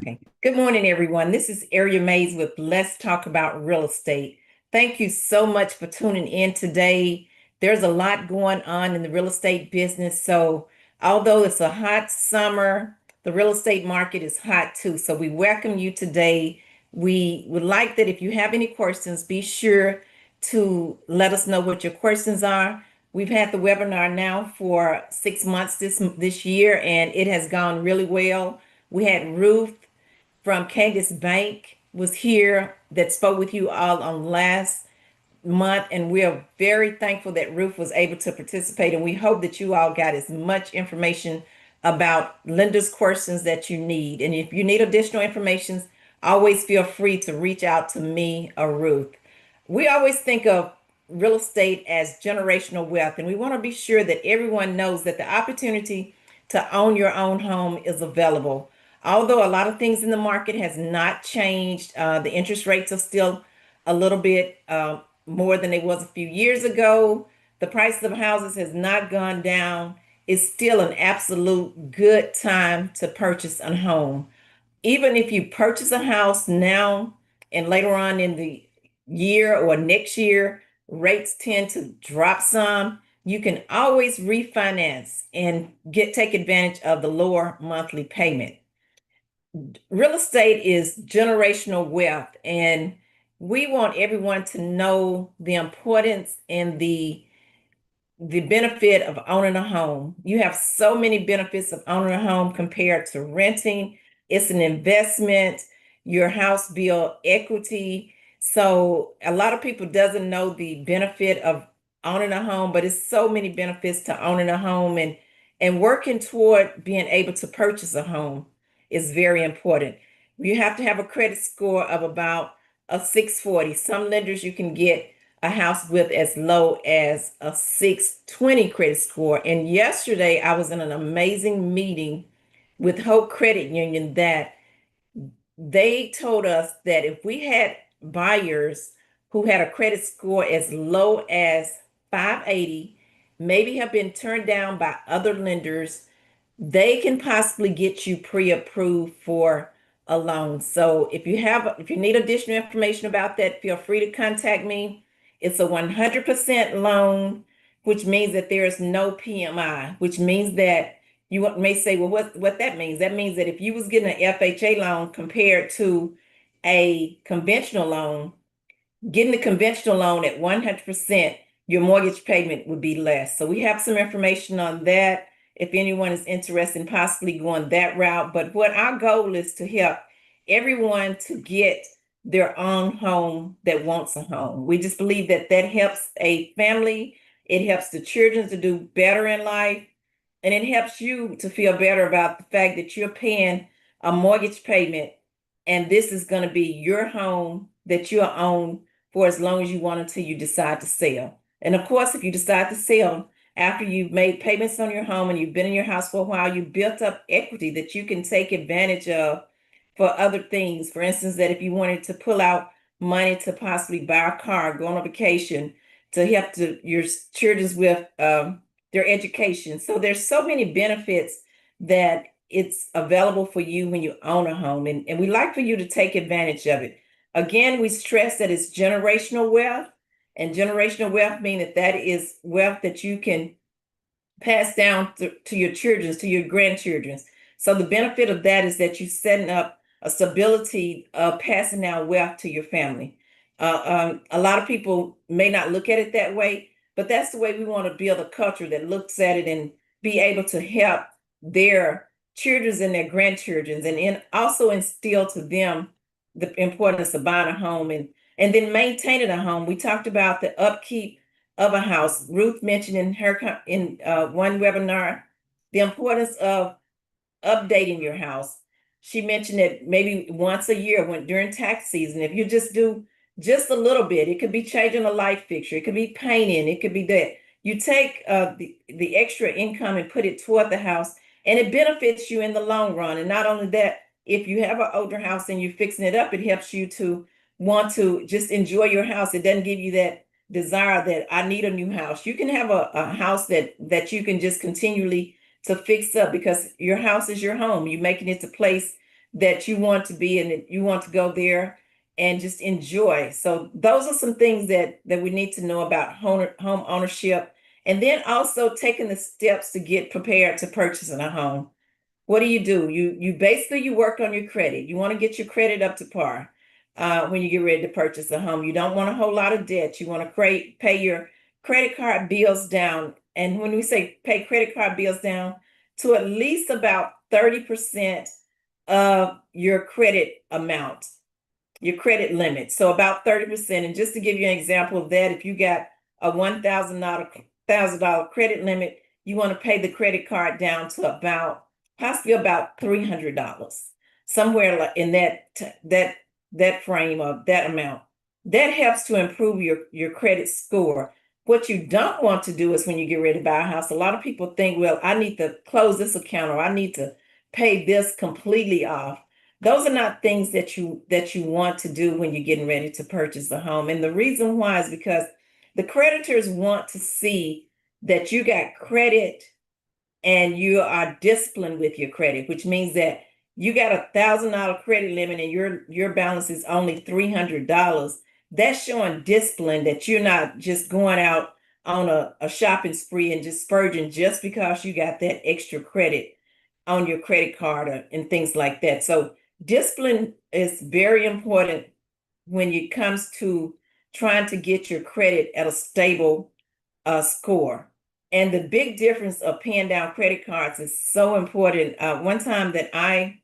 Okay. Good morning, everyone. This is Area Mays with Let's Talk About Real Estate. Thank you so much for tuning in today. There's a lot going on in the real estate business. So, although it's a hot summer, the real estate market is hot too. So, we welcome you today. We would like that if you have any questions, be sure to let us know what your questions are. We've had the webinar now for 6 months this year, and it has gone really well. We had Ruth from Candace Bank was here that spoke with you all on last month, and we are very thankful that Ruth was able to participate. And we hope that you all got as much information about lenders questions that you need. And if you need additional information, always feel free to reach out to me or Ruth. We always think of real estate as generational wealth, and we want to be sure that everyone knows that the opportunity to own your own home is available. Although a lot of things in the market has not changed, the interest rates are still a little bit more than it was a few years ago. The price of houses has not gone down. It's still an absolute good time to purchase a home. Even if you purchase a house now and later on in the year or next year, rates tend to drop some. You can always refinance and take advantage of the lower monthly payment. Real estate is generational wealth, and we want everyone to know the importance and the benefit of owning a home. You have so many benefits of owning a home compared to renting. It's an investment, your house build equity. So a lot of people doesn't know the benefit of owning a home, but it's so many benefits to owning a home, and working toward being able to purchase a home is very important. You have to have a credit score of about a 640. Some lenders you can get a house with as low as a 620 credit score. And yesterday I was in an amazing meeting with Hope Credit Union that they told us that if we had buyers who had a credit score as low as 580, maybe have been turned down by other lenders, they can possibly get you pre-approved for a loan. So if you need additional information about that, feel free to contact me. It's a 100% loan, which means that there is no PMI, which means that you may say, well, what that means? That means that if you was getting an FHA loan compared to a conventional loan, getting the conventional loan at 100%, your mortgage payment would be less. So we have some information on that if anyone is interested in possibly going that route. But what our goal is to help everyone to get their own home that wants a home. We just believe that that helps a family. It helps the children to do better in life. And it helps you to feel better about the fact that you're paying a mortgage payment and this is going to be your home that you'll own for as long as you want until you decide to sell. And of course, if you decide to sell after you've made payments on your home and you've been in your house for a while, you built up equity that you can take advantage of for other things. For instance, that if you wanted to pull out money to possibly buy a car, go on a vacation, to help your children with their education. So there's so many benefits that it's available for you when you own a home, and we like for you to take advantage of it. Again, we stress that it's generational wealth, and generational wealth means that is wealth that you can pass down to your children, to your grandchildren. So the benefit of that is that you're setting up a stability of passing down wealth to your family. A lot of people may not look at it that way, but that's the way we want to build a culture that looks at it and be able to help their children and their grandchildren, and also instill to them the importance of buying a home and then maintaining a home. We talked about the upkeep of a house. Ruth mentioned in one webinar the importance of updating your house. She mentioned that maybe once a year, when during tax season, if you just do just a little bit, it could be changing a light fixture, it could be painting, it could be that you take the extra income and put it toward the house, and it benefits you in the long run. And not only that, if you have an older house and you're fixing it up, it helps you to want to just enjoy your house. It doesn't give you that desire that I need a new house. You can have a house that you can just continually to fix up, because your house is your home. You're making it a place that you want to be and that you want to go there and just enjoy. So those are some things that we need to know about home ownership. And then also taking the steps to get prepared to purchasing a home. What do? You basically you work on your credit. You want to get your credit up to par when you get ready to purchase a home. You don't want a whole lot of debt. You want to pay your credit card bills down. And when we say pay credit card bills down, to at least about 30% of your credit amount, your credit limit. So about 30%. And just to give you an example of that, if you got a $1,000 credit limit, you want to pay the credit card down to about possibly about $300, somewhere like in that frame of that amount. That helps to improve your credit score. What you don't want to do is when you get ready to buy a house, a lot of people think, well, I need to close this account or I need to pay this completely off. Those are not things that you want to do when you're getting ready to purchase a home. And the reason why is because the creditors want to see that you got credit and you are disciplined with your credit, which means that you got $1,000 credit limit and your balance is only $300. That's showing discipline, that you're not just going out on a shopping spree and just spurging just because you got that extra credit on your credit card and things like that. So discipline is very important when it comes to trying to get your credit at a stable score. And the big difference of paying down credit cards is so important. One time that I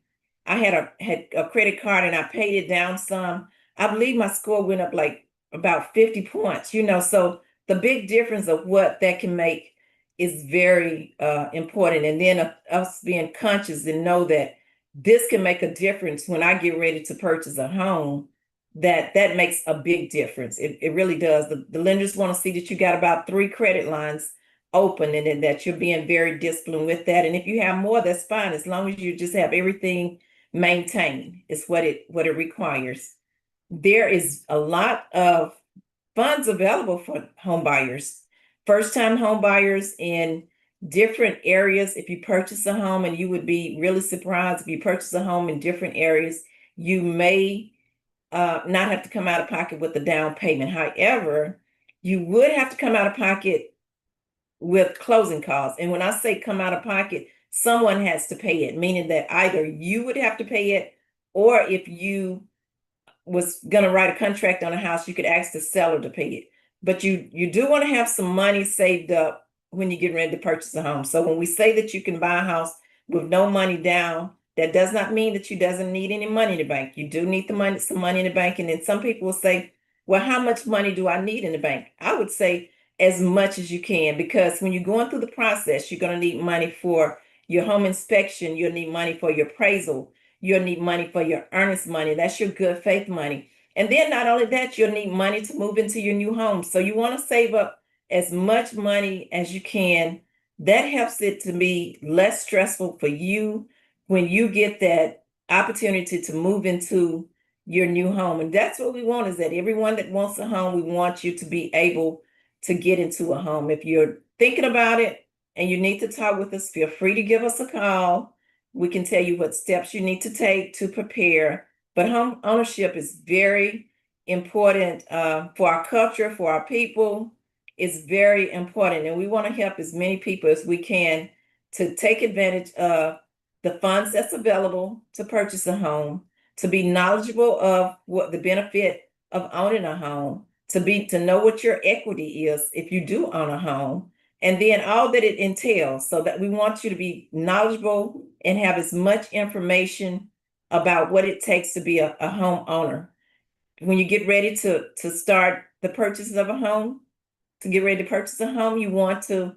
had a credit card and I paid it down some, I believe my score went up like about 50 points, so the big difference of what that can make is very important. And then us being conscious and know that this can make a difference when I get ready to purchase a home, that makes a big difference. It really does. The lenders want to see that you got about 3 credit lines open and then that you're being very disciplined with that. And if you have more, that's fine, as long as you just have everything maintained is what it requires. There is a lot of funds available for home buyers, first time home buyers in different areas. If you purchase a home, and you would be really surprised if you purchase a home in different areas, you may not have to come out of pocket with the down payment. However, you would have to come out of pocket with closing costs. And when I say come out of pocket, someone has to pay it, meaning that either you would have to pay it, or if you was going to write a contract on a house, you could ask the seller to pay it. But you do want to have some money saved up when you get ready to purchase a home. So when we say that you can buy a house with no money down, that does not mean that you doesn't need any money in the bank. You do need some money in the bank. And then some people will say, well, how much money do I need in the bank? I would say as much as you can, because when you're going through the process, you're going to need money for your home inspection. You'll need money for your appraisal. You'll need money for your earnest money. That's your good faith money. And then not only that, you'll need money to move into your new home. So you want to save up as much money as you can. That helps it to be less stressful for you when you get that opportunity to move into your new home. And that's what we want, is that everyone that wants a home, we want you to be able to get into a home. If you're thinking about it and you need to talk with us, feel free to give us a call. We can tell you what steps you need to take to prepare. But home ownership is very important for our culture, for our people. It's very important. And we want to help as many people as we can to take advantage of the funds that's available to purchase a home, to be knowledgeable of what the benefit of owning a home, to know what your equity is if you do own a home, and then all that it entails. So that we want you to be knowledgeable and have as much information about what it takes to be a homeowner. When you get ready to start the purchase of a home, to get ready to purchase a home, you want to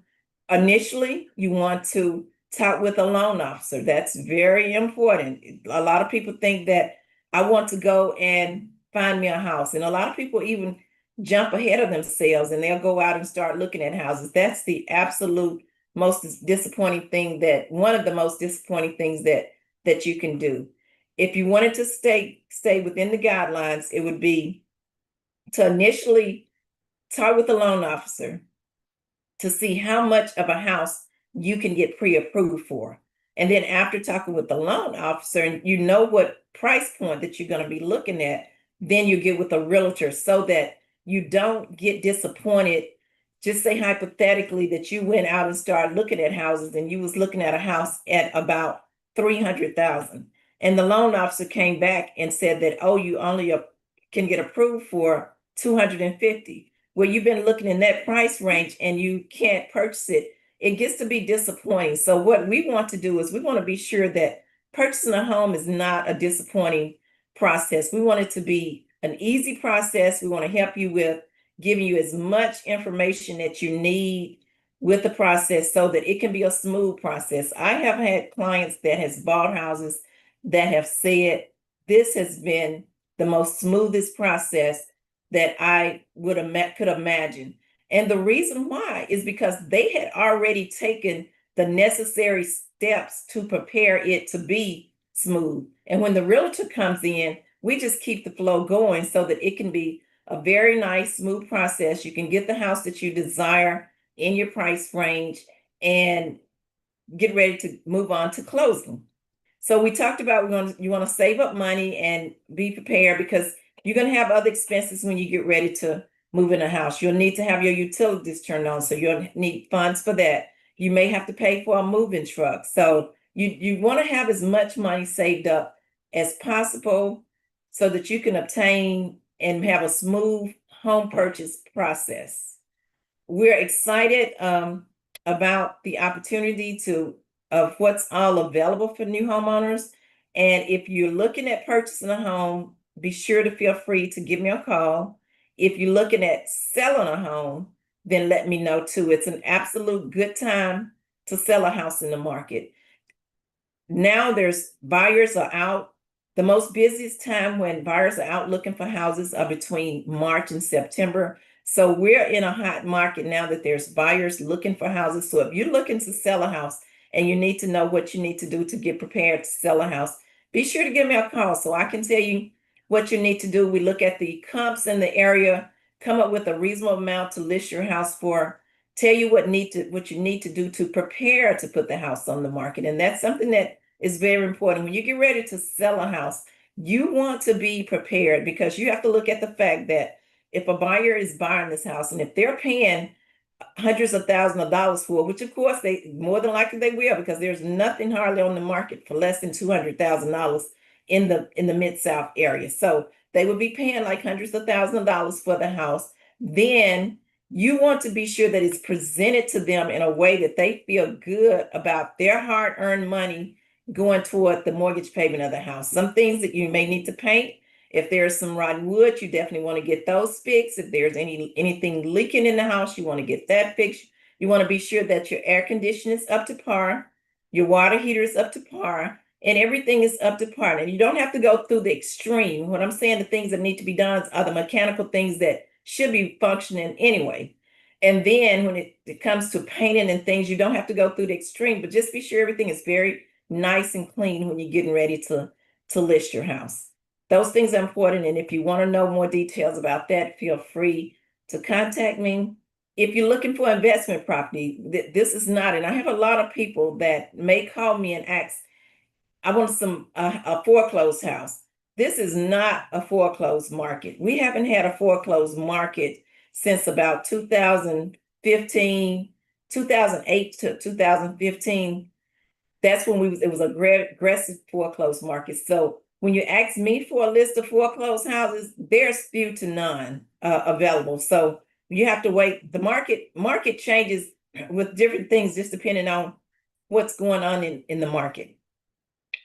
talk with a loan officer. That's very important. A lot of people think that I want to go and find me a house. And a lot of people even jump ahead of themselves and they'll go out and start looking at houses. That's the absolute most disappointing thing, one of the most disappointing things that you can do. If you wanted to stay within the guidelines, it would be to initially talk with a loan officer to see how much of a house you can get pre-approved for. And then after talking with the loan officer and you know what price point that you're going to be looking at, then you get with a realtor so that you don't get disappointed. Just say hypothetically that you went out and started looking at houses and you was looking at a house at about 300,000. And the loan officer came back and said that, oh, you only can get approved for 250. Well, you've been looking in that price range and you can't purchase it. It gets to be disappointing. So what we want to do is we want to be sure that purchasing a home is not a disappointing process. We want it to be an easy process. We want to help you with giving you as much information that you need with the process so that it can be a smooth process. I have had clients that has bought houses that have said this has been the most smoothest process that I could imagine. And the reason why is because they had already taken the necessary steps to prepare it to be smooth. And when the realtor comes in, we just keep the flow going so that it can be a very nice, smooth process. You can get the house that you desire in your price range and get ready to move on to closing. So we talked about you want to save up money and be prepared because you're going to have other expenses when you get ready to move in a house. You'll need to have your utilities turned on, so you'll need funds for that. You may have to pay for a moving truck. So you want to have as much money saved up as possible so that you can obtain and have a smooth home purchase process. We're excited about the opportunity of what's all available for new homeowners. And if you're looking at purchasing a home, be sure to feel free to give me a call. If you're looking at selling a home, then let me know too. It's an absolute good time to sell a house in the market. Now buyers are out. The most busiest time when buyers are out looking for houses are between March and September. So we're in a hot market now that there's buyers looking for houses. So if you're looking to sell a house and you need to know what you need to do to get prepared to sell a house, be sure to give me a call so I can tell you what you need to do. We look at the comps in the area, come up with a reasonable amount to list your house for, tell you what you need to do to prepare to put the house on the market. And that's something that is very important. When you get ready to sell a house, you want to be prepared because you have to look at the fact that if a buyer is buying this house and if they're paying hundreds of thousands of dollars for it, which of course they more than likely they will, because there's nothing hardly on the market for less than $200,000 in the Mid-South area. So they would be paying like hundreds of thousands of dollars for the house. Then you want to be sure that it's presented to them in a way that they feel good about their hard-earned money going toward the mortgage payment of the house. Some things that you may need to paint. If there's some rotten wood, you definitely want to get those fixed. If there's anything leaking in the house, you want to get that fixed. You want to be sure that your air conditioning is up to par, your water heater is up to par, and everything is up to par. And you don't have to go through the extreme. What I'm saying, the things that need to be done are the mechanical things that should be functioning anyway. And then when it comes to painting and things, you don't have to go through the extreme, but just be sure everything is very nice and clean when you're getting ready to list your house. Those things are important. And if you want to know more details about that, feel free to contact me. If you're looking for investment property, this is not, and I have a lot of people that may call me and ask, I want a foreclosed house. This is not a foreclosed market. We haven't had a foreclosed market since about 2015, 2008 to 2015. That's when it was a aggressive foreclosed market. So when you ask me for a list of foreclosed houses, there's few to none available. So you have to wait. The market changes with different things, just depending on what's going on in the market.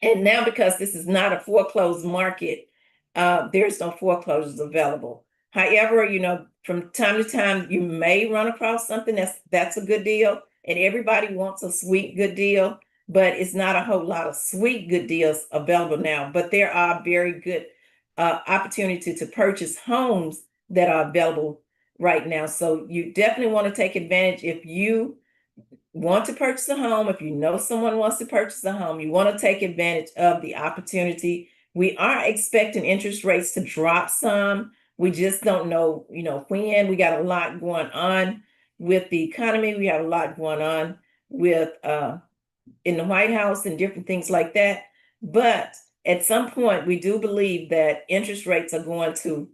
And now, because this is not a foreclosed market, there's no foreclosures available. However, from time to time, you may run across something that's a good deal, and everybody wants a sweet good deal, but it's not a whole lot of sweet good deals available now. But there are very good opportunity to purchase homes that are available right now. So you definitely want to take advantage. If you want to purchase a home, if you know someone wants to purchase a home, you want to take advantage of the opportunity. We are expecting interest rates to drop some. We just don't know, when. We got a lot going on with the economy. We have a lot going on with in the White House and different things like that. But at some point, we do believe that interest rates are going to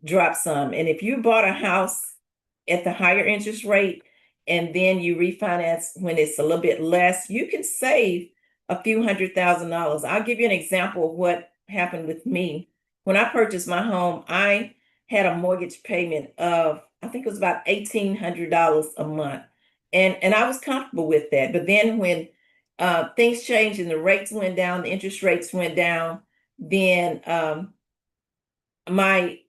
drop some. And if you bought a house at the higher interest rate and then you refinance when it's a little bit less, you can save a few $100,000. I'll give you an example of what happened with me. When I purchased my home, I had a mortgage payment of, I think it was about $1,800 a month. And I was comfortable with that. But then when things changed and the rates went down, the interest rates went down, then my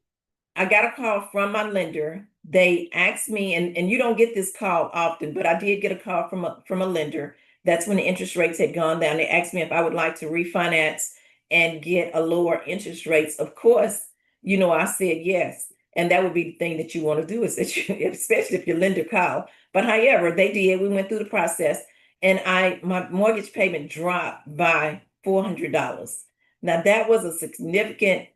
I got a call from my lender. They asked me, and you don't get this call often, but I did get a call from a lender. That's when the interest rates had gone down. They asked me if I would like to refinance and get a lower interest rates. Of course, I said yes. And that would be the thing that you want to do is that you, especially if your lender called. But however, they did. We went through the process, and my mortgage payment dropped by $400. Now that was a significant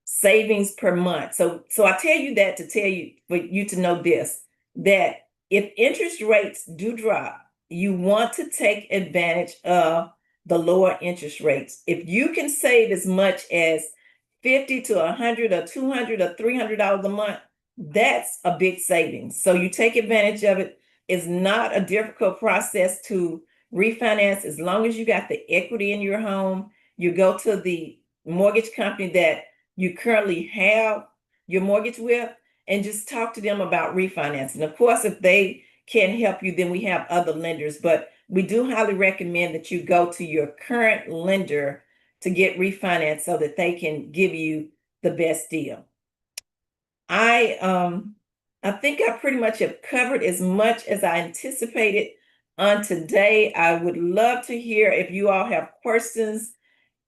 savings per month. So I tell you that to tell you for you to know this, that if interest rates do drop, you want to take advantage of the lower interest rates. If you can save as much as 50 to 100 or 200 or $300 a month, that's a big savings. So you take advantage of it. It's not a difficult process to refinance as long as you got the equity in your home. You go to the mortgage company that you currently have your mortgage with and just talk to them about refinancing. Of course, if they can't help you, then we have other lenders, but we do highly recommend that you go to your current lender to get refinanced so that they can give you the best deal. I think I pretty much have covered as much as I anticipated on today. I would love to hear if you all have questions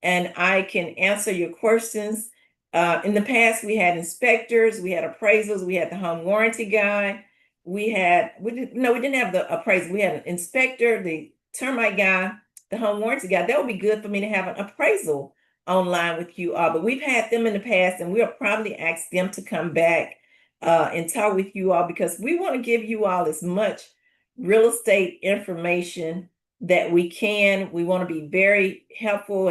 and I can answer your questions. In the past, we had inspectors, we had appraisals, we had the home warranty guy, we didn't have the appraiser. We had an inspector, the termite guy, the home warranty guy. That would be good for me to have an appraisal online with you all. But we've had them in the past, and we'll probably ask them to come back and talk with you all because we want to give you all as much real estate information that we can. We want to be very helpful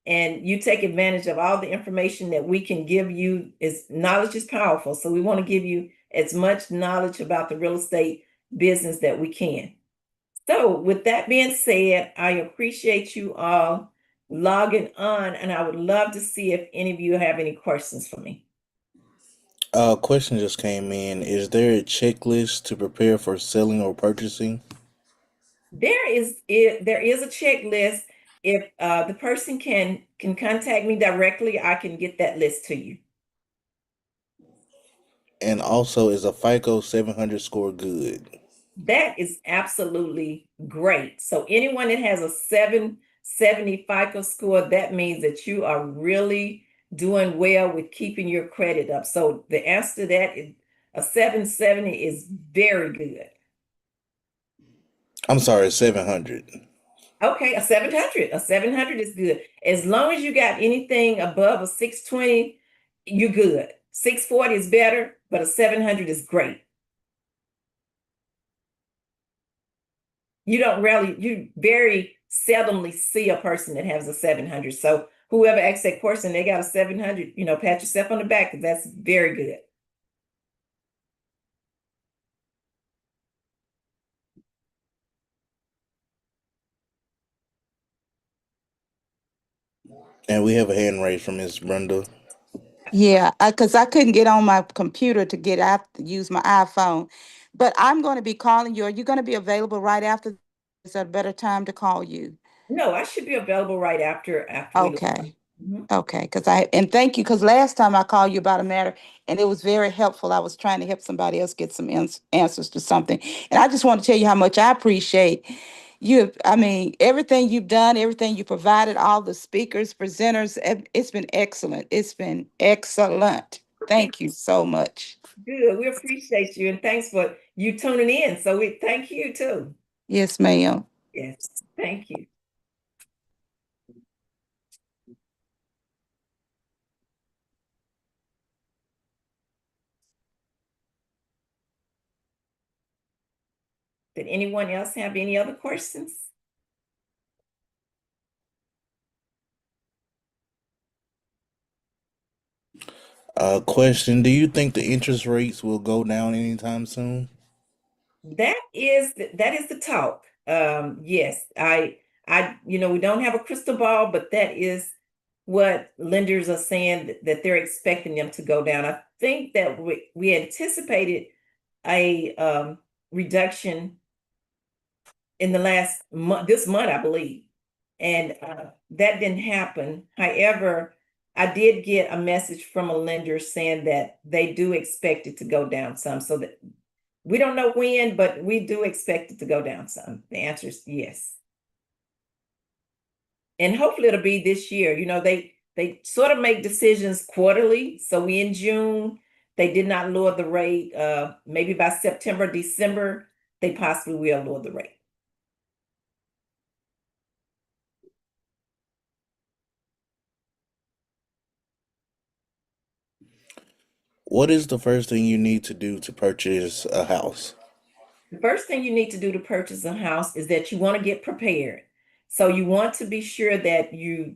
and you take advantage of all the information that we can give you. Is knowledge is powerful, so we want to give you as much knowledge about the real estate business that we can. So with that being said, I appreciate you all logging on, and I would love to see if any of you have any questions for me. Question just came in. Is there a checklist to prepare for selling or purchasing? There is a checklist. If the person can contact me directly, I can get that list to you. And also, is a FICO 700 score good? That is absolutely great. So anyone that has a 770 FICO score, that means that you are really doing well with keeping your credit up. So the answer to that is a 770 is very good. I'm sorry, 700. Okay, a 700 is good. As long as you got anything above a 620, you're good. 640 is better, but a 700 is great. You very seldomly see a person that has a 700. So whoever asks that question, they got a 700, pat yourself on the back because that's very good. And we have a hand raised from Miss Brenda. Yeah, because I couldn't get on my computer to get out use my iPhone. But I'm going to be calling you. Are you going to be available right after? Is there a better time to call you? No, I should be available right after we. Okay. Mhm. Okay, and thank you, because last time I called you about a matter and it was very helpful. I was trying to help somebody else get some answers to something. And I just want to tell you how much I appreciate you. I mean, everything you've done, everything you provided, all the speakers, presenters, it's been excellent. It's been excellent. Okay, Thank you so much. good. We appreciate you and thanks for you tuning in. So we thank you too. Yes, ma'am. Yes, thank you. Did anyone else have any other questions? Question, do you think the interest rates will go down anytime soon? That is the talk. Yes, we don't have a crystal ball, but that is what lenders are saying that they're expecting them to go down. I think that we anticipated a reduction in the last month, this month, I believe, and that didn't happen. However, I did get a message from a lender saying that they do expect it to go down some, so that we don't know when, but we do expect it to go down some. The answer is yes. And hopefully it'll be this year. They sort of make decisions quarterly. So we in June, they did not lower the rate. Maybe by September, December, they possibly will lower the rate. What is the first thing you need to do to purchase a house? The first thing you need to do to purchase a house is that you want to get prepared. So you want to be sure that your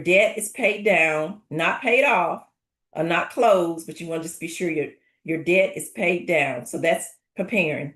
debt is paid down, not paid off, or not closed, but you want to just be sure your debt is paid down. So that's preparing.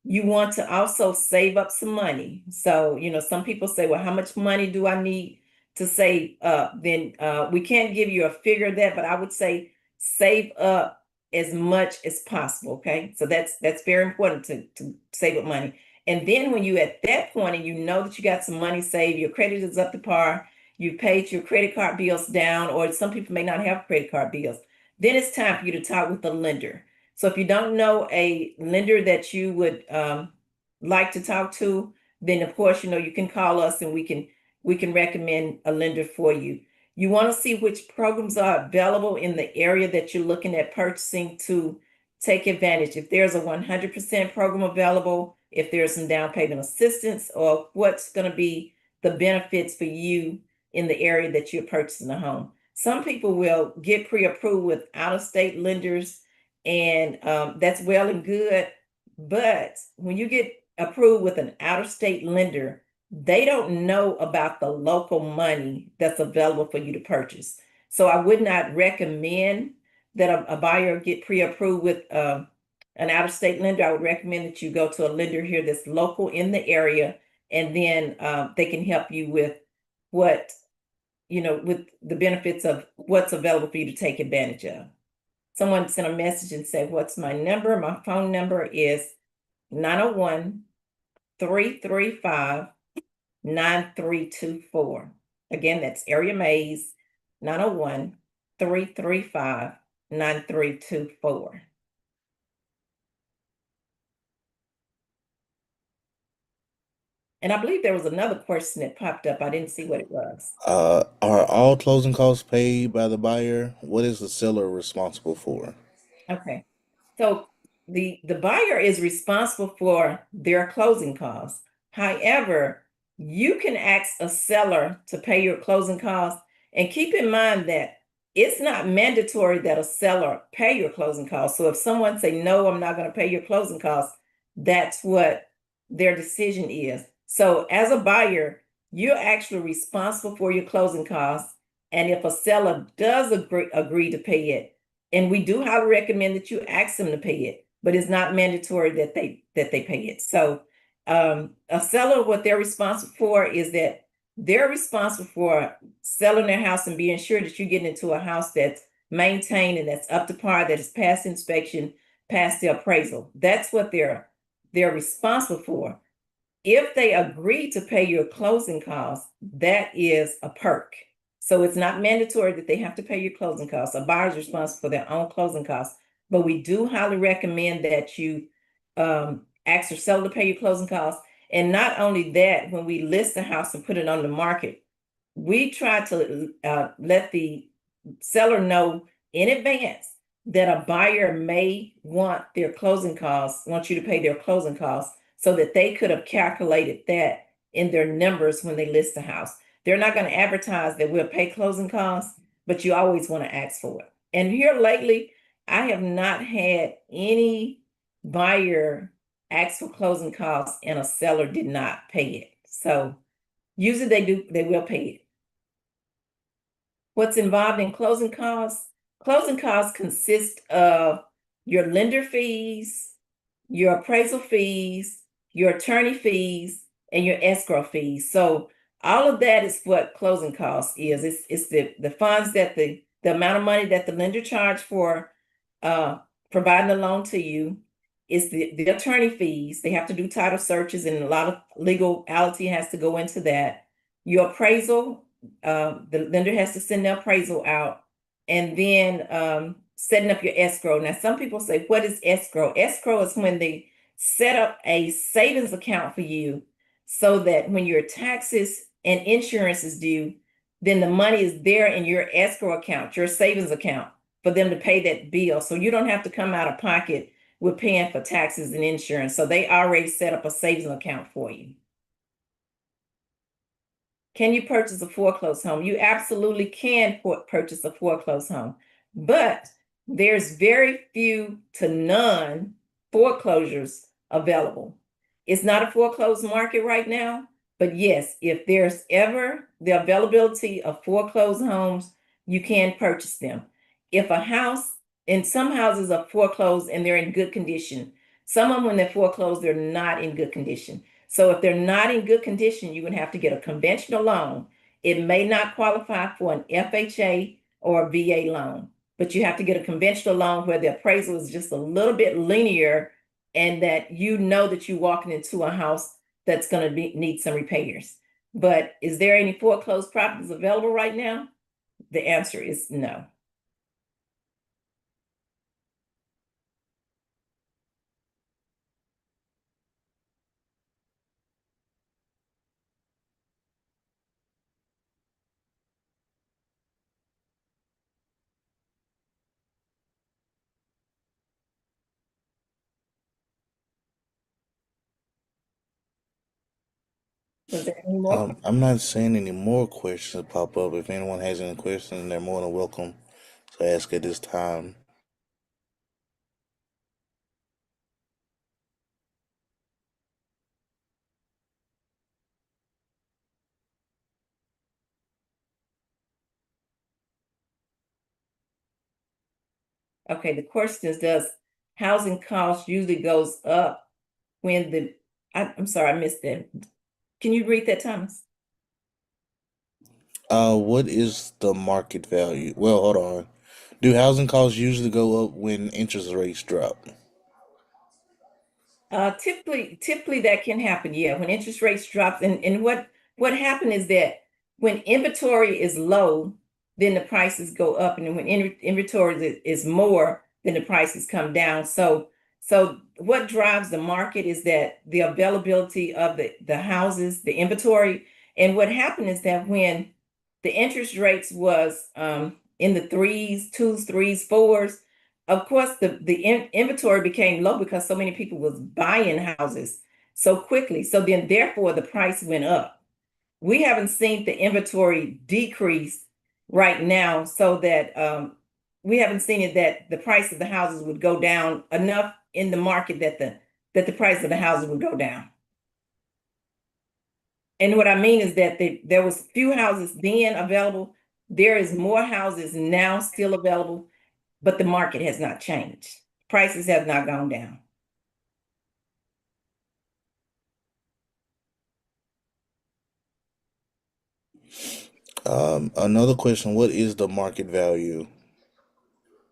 You want to also save up some money. So, some people say, well, how much money do I need to save up? Then we can't give you a figure of that, but I would say save up as much as possible. Okay. So that's very important to save up money. And then when you at that point and you know that you got some money saved, your credit is up to par, you've paid your credit card bills down, or some people may not have credit card bills, then it's time for you to talk with the lender. So if you don't know a lender that you would like to talk to, then of course, you can call us and we can recommend a lender for you. You want to see which programs are available in the area that you're looking at purchasing to take advantage. If there's a 100% program available, if there's some down payment assistance, or what's going to be the benefits for you in the area that you're purchasing a home. Some people will get pre-approved with out-of-state lenders, and that's well and good. But when you get approved with an out-of-state lender, they don't know about the local money that's available for you to purchase. So I would not recommend that a buyer get pre-approved with an out-of-state lender. I would recommend that you go to a lender here that's local in the area, and then they can help you with with the benefits of what's available for you to take advantage of. Someone sent a message and said, what's my number? My phone number is 901-335-9324. Again, that's Area Mays, 901-335-9324. And I believe there was another question that popped up. I didn't see what it was. Are all closing costs paid by the buyer? What is the seller responsible for? Okay. So the buyer is responsible for their closing costs. However, you can ask a seller to pay your closing costs, and keep in mind that it's not mandatory that a seller pay your closing costs. So if someone say, no, I'm not going to pay your closing costs, that's what their decision is. So as a buyer, you're actually responsible for your closing costs. And if a seller does agree to pay it, and we do highly recommend that you ask them to pay it, but it's not mandatory that they pay it. So a seller, what they're responsible for is that they're responsible for selling their house and being sure that you're getting into a house that's maintained and that's up to par, that is past inspection, past the appraisal. That's what they're responsible for. If they agree to pay your closing costs, that is a perk. So it's not mandatory that they have to pay your closing costs. A buyer is responsible for their own closing costs, but we do highly recommend that you ask your seller to pay your closing costs. And not only that, when we list the house and put it on the market, we try to let the seller know in advance that a buyer may want you to pay their closing costs, so that they could have calculated that in their numbers when they list the house. They're not going to advertise that we'll pay closing costs, but you always want to ask for it. And here lately, I have not had any buyer ask for closing costs and a seller did not pay it. So usually they will pay it. What's involved in closing costs? Closing costs consist of your lender fees, your appraisal fees, your attorney fees, and your escrow fees. So all of that is what closing costs is. It's the funds that the amount of money that the lender charged for providing the loan to you. It's the attorney fees. They have to do title searches, and a lot of legality has to go into that. Your appraisal, the lender has to send the appraisal out, and then setting up your escrow. Now, some people say, what is escrow? Escrow is when they set up a savings account for you so that when your taxes and insurance is due, then the money is there in your escrow account, your savings account, for them to pay that bill. So you don't have to come out of pocket with paying for taxes and insurance. So they already set up a savings account for you. Can you purchase a foreclosed home? You absolutely can purchase a foreclosed home, but there's very few to none foreclosures available. It's not a foreclosed market right now, but yes, if there's ever the availability of foreclosed homes, you can purchase them. If a house, and some houses are foreclosed and they're in good condition. Some of them, when they're foreclosed, they're not in good condition. So if they're not in good condition, you would have to get a conventional loan. It may not qualify for an FHA or a VA loan, but you have to get a conventional loan where the appraisal is just a little bit linear and that you know that you're walking into a house that's going to need some repairs. But is there any foreclosed properties available right now? The answer is no. Was there any more? I'm not seeing any more questions pop up. If anyone has any questions, they're more than welcome to ask at this time. Okay, the question is, does housing cost usually goes up when I'm sorry, I missed that. Can you read that, Thomas? What is the market value? Well, hold on. Do housing costs usually go up when interest rates drop? Typically that can happen, yeah, when interest rates drop. And what happened is that when inventory is low, then the prices go up, and when inventory is more, then the prices come down. So what drives the market is that the availability of the houses, the inventory. And what happened is that when the interest rates was in the threes, twos, threes, fours, of course the inventory became low because so many people was buying houses so quickly. So then therefore the price went up. We haven't seen the inventory decrease right now, so that we haven't seen it that the price of the houses would go down enough in the market that the price of the houses would go down. And what I mean is that there was few houses then available. There is more houses now still available, but the market has not changed. Prices have not gone down. Another question, what is the market value?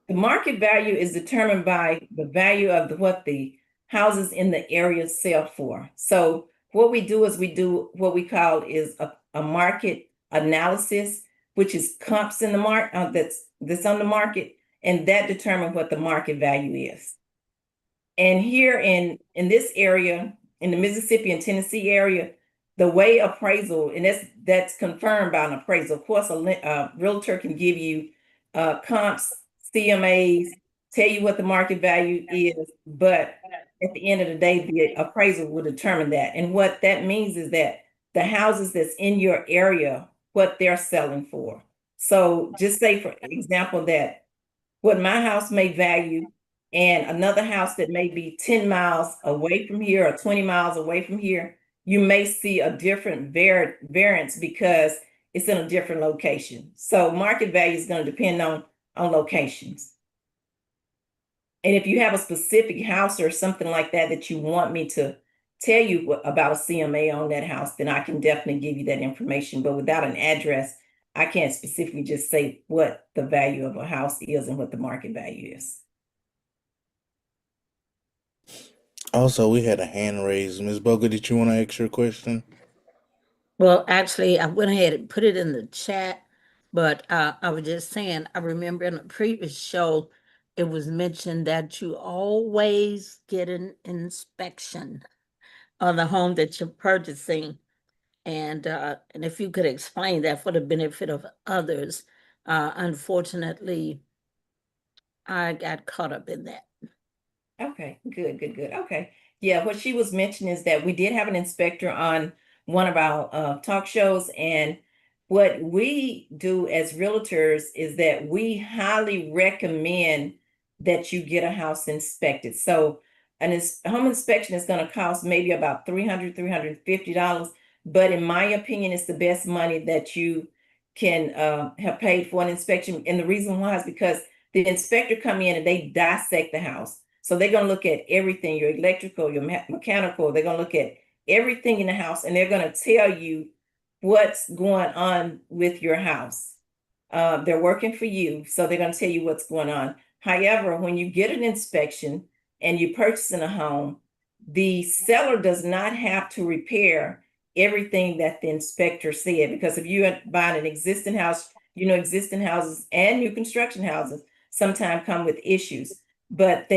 The market value is determined by the value of what the houses in the area sell for. So what we do is we do what we call is a market analysis, which is comps in the market that's on the market, and that determines what the market value is. And here in this area, in the Mississippi and Tennessee area, the way appraisal, and that's confirmed by an appraisal. Of course, a realtor can give you comps, CMAs, tell you what the market value is, but at the end of the day, the appraisal will determine that. And what that means is that the houses that's in your area, what they're selling for. So just say, for example, that what my house may value and another house that may be 10 miles away from here or 20 miles away from here, you may see a different variance because it's in a different location. So market value is going to depend on on locations. And if you have a specific house or something like that that you want me to tell you about a CMA on that house, then I can definitely give you that information. But without an address, I can't specifically just say what the value of a house is and what the market value is. Also, we had a hand raised. Ms. Boga, did you want to ask your question? Well, actually, I went ahead and put it in the chat, but I was just saying, I remember in a previous show, it was mentioned that you always get an inspection of the home that you're purchasing. And if you could explain that for the benefit of others, unfortunately, I got caught up in that. Okay, good. Okay. Yeah, what she was mentioning is that we did have an inspector on one of our talk shows, and what we do as realtors is that we highly recommend that you get a house inspected. So a home inspection is going to cost maybe about $350, but in my opinion, it's the best money that you can have paid for an inspection. And the reason why is because the inspector come in and they dissect the house. So they're going to look at everything, your electrical, your mechanical. They're going to look at everything in the house, and they're going to tell you what's going on with your house. They're working for you, so they're going to tell you what's going on. However, when you get an inspection and you're purchasing a home, the seller does not have to repair everything that the inspector said, because if you're buying an existing house, existing houses and new construction houses sometimes come with issues, but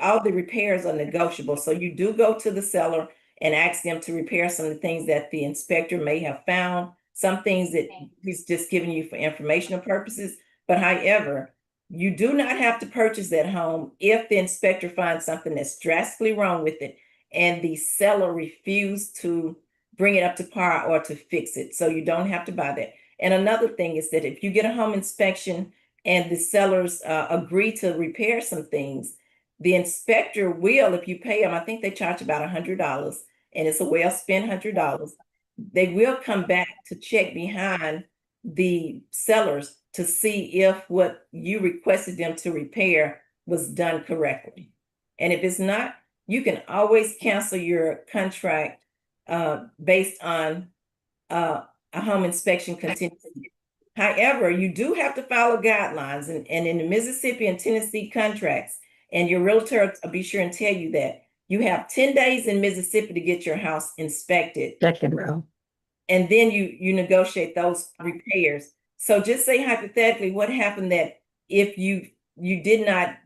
all the repairs are negotiable. So you do go to the seller and ask them to repair some of the things that the inspector may have found, some things that he's just giving you for informational purposes. But however, you do not have to purchase that home if the inspector finds something that's drastically wrong with it and the seller refused to bring it up to par or to fix it. So you don't have to buy that. And another thing is that if you get a home inspection and the sellers agree to repair some things, the inspector will, if you pay them, I think they charge about $100, and it's a well-spent $100, they will come back to check behind the sellers to see if what you requested them to repair was done correctly. And if it's not, you can always cancel your contract based on a home inspection contingency. However, you do have to follow guidelines, and in the Mississippi and Tennessee contracts, and your realtor will be sure and tell you that you have 10 days in Mississippi to get your house inspected. Second row. And then you negotiate those repairs. So just say hypothetically, what happened that if you did not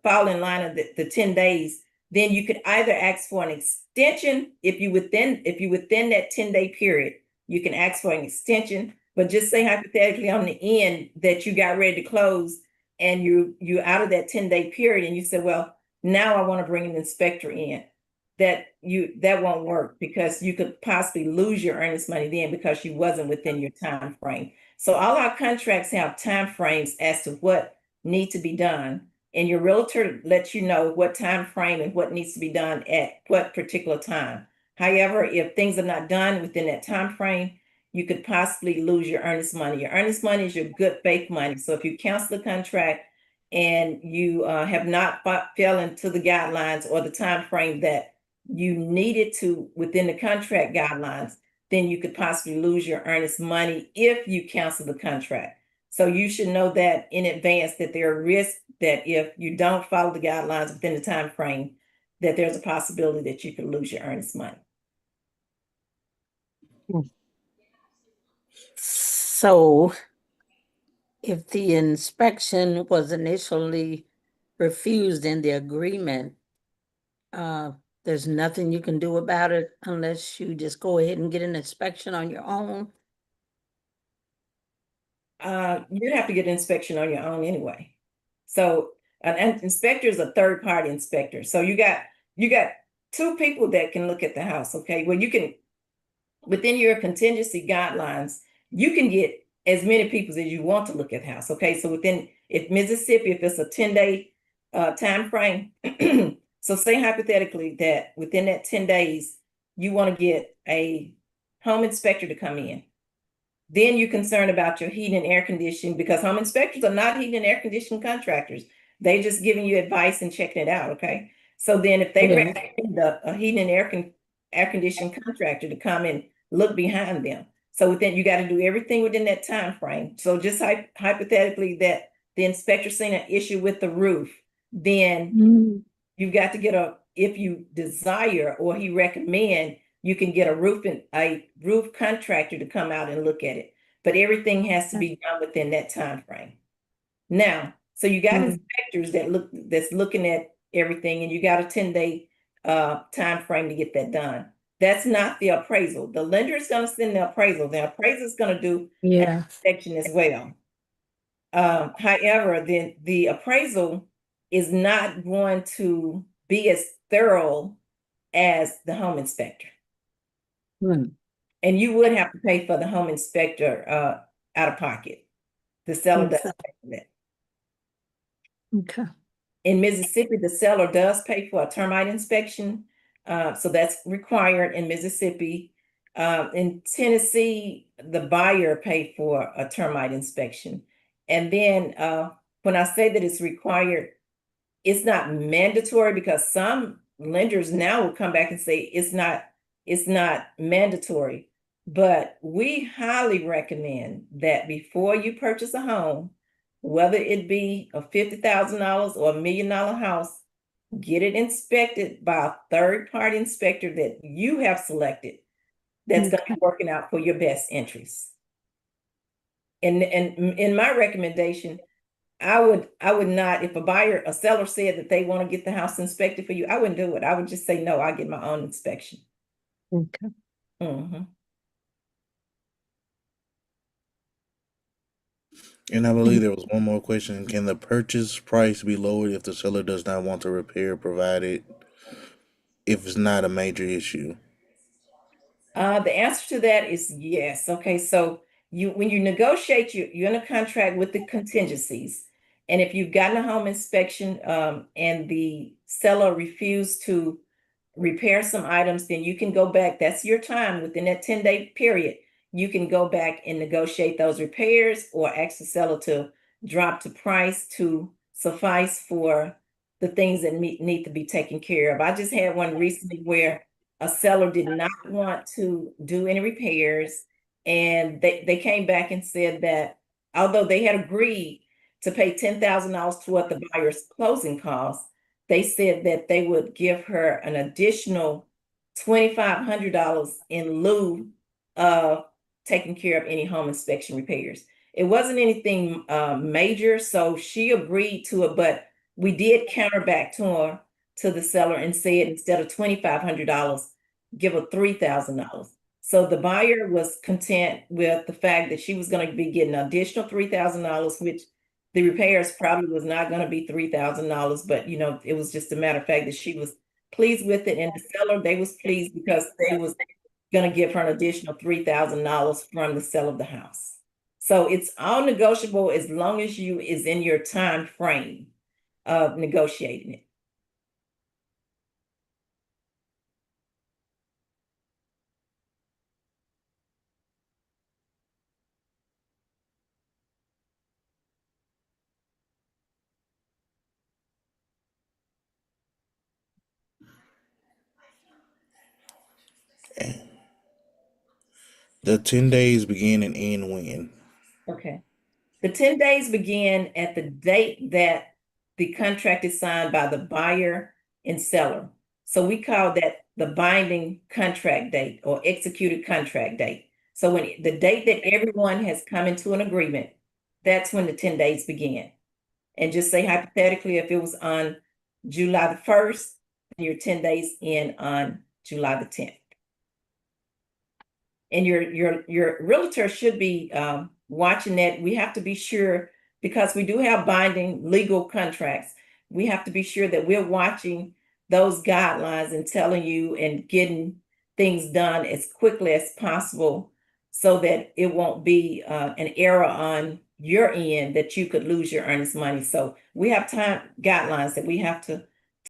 fall in line of the 10 days, then you could either ask for an extension. If you within that 10-day period, you can ask for an extension. But just say hypothetically on the end that you got ready to close and you out of that 10-day period, and you said, well, now I want to bring an inspector in. That won't work, because you could possibly lose your earnest money then because you wasn't within your time frame. So all our contracts have time frames as to what need to be done, and your realtor lets you know what time frame and what needs to be done at what particular time. However, if things are not done within that time frame, you could possibly lose your earnest money. Your earnest money is your good faith money. So if you cancel the contract and you have not fell into the guidelines or the time frame that you needed to within the contract guidelines, then you could possibly lose your earnest money if you cancel the contract. So you should know that in advance, that there are risks that if you don't follow the guidelines within the time frame, that there's a possibility that you could lose your earnest money. So if the inspection was initially refused in the agreement, there's nothing you can do about it unless you just go ahead and get an inspection on your own? You'd have to get an inspection on your own anyway. So an inspector is a third-party inspector. So you got two people that can look at the house, okay? Well, you can, within your contingency guidelines, you can get as many people as you want to look at the house, okay? So if Mississippi, if it's a 10-day time frame, so say hypothetically that within that 10 days, you want to get a home inspector to come in. Then you're concerned about your heating and air conditioning, because home inspectors are not heating and air conditioning contractors. They just giving you advice and checking it out, okay? So then if they Yeah. recommend a heating and air conditioning contractor to come and look behind them. So then you got to do everything within that time frame. So just hypothetically that the inspector seen an issue with the roof, then Mm. you've got to get if you desire or he recommend, you can get a roof contractor to come out and look at it. But everything has to be done within that time frame. Now, so you got Mm. inspectors that's looking at everything, and you got a 10-day time frame to get that done. That's not the appraisal. The lender is going to send the appraisal. The appraiser is going to do an Yeah. inspection as well. However, then the appraisal is not going to be as thorough as the home inspector. Mm. And you would have to pay for the home inspector out of pocket. The seller does pay for that. Okay. In Mississippi, the seller does pay for a termite inspection. So that's required in Mississippi. In Tennessee, the buyer paid for a termite inspection. And then when I say that it's required, it's not mandatory, because some lenders now will come back and say it's not mandatory. But we highly recommend that before you purchase a home, whether it be a $50,000 or $1 million house, get it inspected by a third-party inspector that you have selected that's going to be working out for your best interests. And in my recommendation, I would not, if a seller said that they want to get the house inspected for you, I wouldn't do it. I would just say, no, I get my own inspection. Okay. Mm-hmm. And I believe there was one more question. Can the purchase price be lowered if the seller does not want to repair, provided if it's not a major issue? The answer to that is yes. Okay, so when you negotiate, you're in a contract with the contingencies. And if you've gotten a home inspection and the seller refused to repair some items, then you can go back. That's your time within that 10-day period. You can go back and negotiate those repairs or ask the seller to drop the price to suffice for the things that need to be taken care of. I just had one recently where a seller did not want to do any repairs, and they came back and said that although they had agreed to pay $10,000 toward the buyer's closing costs, they said that they would give her an additional $2,500 in lieu of taking care of any home inspection repairs. It wasn't anything major, so she agreed to it, but we did counter back to the seller and said instead of $2,500, give her $3,000. So the buyer was content with the fact that she was going to be getting an additional $3,000, which the repairs probably was not going to be $3,000, but it was just a matter of fact that she was pleased with it, and the seller, they was pleased because they was going to give her an additional $3,000 from the sale of the house. So it's all negotiable as long as you is in your time frame of negotiating it. The 10 days begin and end when? Okay. The 10 days begin at the date that the contract is signed by the buyer and seller. So we call that the binding contract date or executed contract date. So when the date that everyone has come into an agreement, that's when the 10 days begin. And just say hypothetically, if it was on July the 1st, your 10 days in on July the 10th. And your realtor should be watching that. We have to be sure, because we do have binding legal contracts. We have to be sure that we're watching those guidelines and telling you and getting things done as quickly as possible so that it won't be an error on your end that you could lose your earnest money. So we have time guidelines that we have to